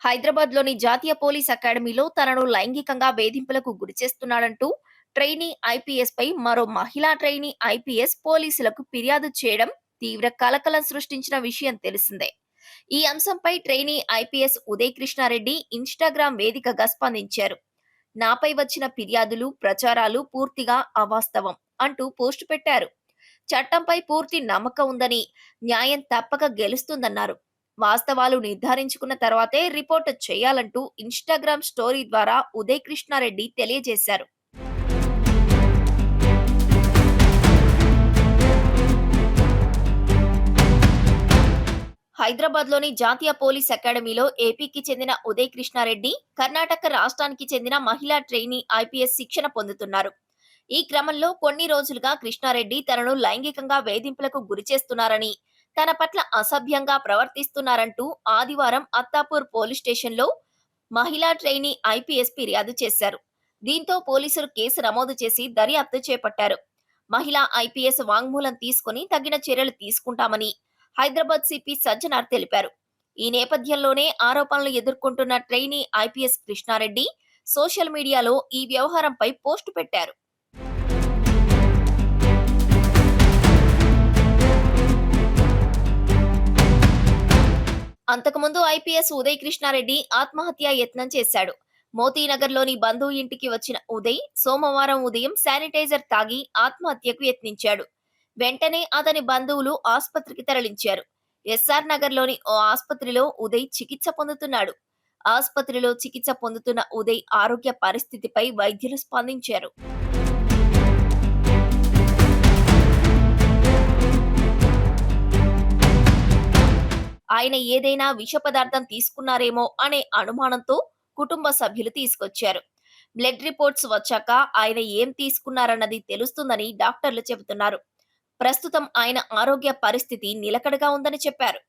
హైదరాబాద్‌లోని జాతీయ పోలీస్ అకాడమీలో తనను లైంగికంగా వేధింపులకు గురిచేస్తున్నాడంటూ ట్రైనీ ఐపీఎస్‌పై మరో మహిళా ట్రైనీ ఐపీఎస్ పోలీసులకు ఫిర్యాదు చేయడం తీవ్ర కలకలం సృష్టించిన విషయం తెలిసిందే. ఈ అంశంపై trainee IPS Uday Krishna Reddy Instagram వేదికగా స్పందించారు. నాపై వచ్చిన ఫిర్యాదులు, ప్రచారాలు పూర్తిగా అవాస్తవం అంటూ పోస్టు పెట్టారు. చట్టంపై పూర్తి నమ్మకం ఉందని, న్యాయం తప్పక గెలుస్తుందన్నారు. వాస్తవాలు నిర్ధారించుకున్న తర్వాతే రిపోర్ట్ చేయాలంటూ ఇన్‌స్టాగ్రామ్ స్టోరీ ద్వారా ఉదయ్ కృష్ణారెడ్డి తెలియజేశారు. హైదరాబాద్‌లోని జాతీయ పోలీస్ అకాడమీలో ఏపీకి చెందిన ఉదయ్ కృష్ణారెడ్డి, కర్ణాటక రాష్ట్రానికి చెందిన మహిళా ట్రైనీ ఐపీఎస్ శిక్షణ పొందుతున్నారు. ఈ క్రమంలో కొన్ని రోజులుగా కృష్ణారెడ్డి తనను లైంగికంగా వేధింపులకు గురిచేస్తున్నారని, తన పట్ల అసభ్యంగా ప్రవర్తిస్తున్నారంటూ ఆదివారం అత్తాపూర్ పోలీస్ స్టేషన్లో మహిళా ట్రైనీ ఐపీఎస్ ఫిర్యాదు చేశారు. దీంతో పోలీసులు కేసు నమోదు చేసి దర్యాప్తు చేపట్టారు. మహిళా ఐపీఎస్ వాంగ్మూలం తీసుకుని తగిన చర్యలు తీసుకుంటామని హైదరాబాద్ సిపి సజ్జనార్ తెలిపారు. ఈ నేపథ్యంలోనే ఆరోపణలు ఎదుర్కొంటున్న ట్రైనీ ఐపీఎస్ కృష్ణారెడ్డి సోషల్ మీడియాలో ఈ వ్యవహారంపై పోస్టు పెట్టారు. అంతకుముందు ఐపీఎస్ ఉదయ్ కృష్ణారెడ్డి ఆత్మహత్యా యత్నం చేశాడు. మోతీనగర్లోని బంధువు ఇంటికి వచ్చిన ఉదయ్ సోమవారం ఉదయం శానిటైజర్ తాగి ఆత్మహత్యకు యత్నించాడు. వెంటనే అతని బంధువులు ఆస్పత్రికి తరలించారు. ఎస్ఆర్ నగర్లోని ఓ ఆస్పత్రిలో ఉదయ్ చికిత్స పొందుతున్నాడు. ఆస్పత్రిలో చికిత్స పొందుతున్న ఉదయ్ ఆరోగ్య పరిస్థితిపై వైద్యులు స్పందించారు. ఆయన ఏదైనా విష పదార్థం తీసుకున్నారేమో అనే అనుమానంతో కుటుంబ సభ్యులు తీసుకొచ్చారు. బ్లడ్ రిపోర్ట్స్ వచ్చాక ఆయన ఏం తీసుకున్నారన్నది తెలుస్తుందని డాక్టర్లు చెబుతున్నారు. ప్రస్తుతం ఆయన ఆరోగ్య పరిస్థితి నిలకడగా ఉందని చెప్పారు.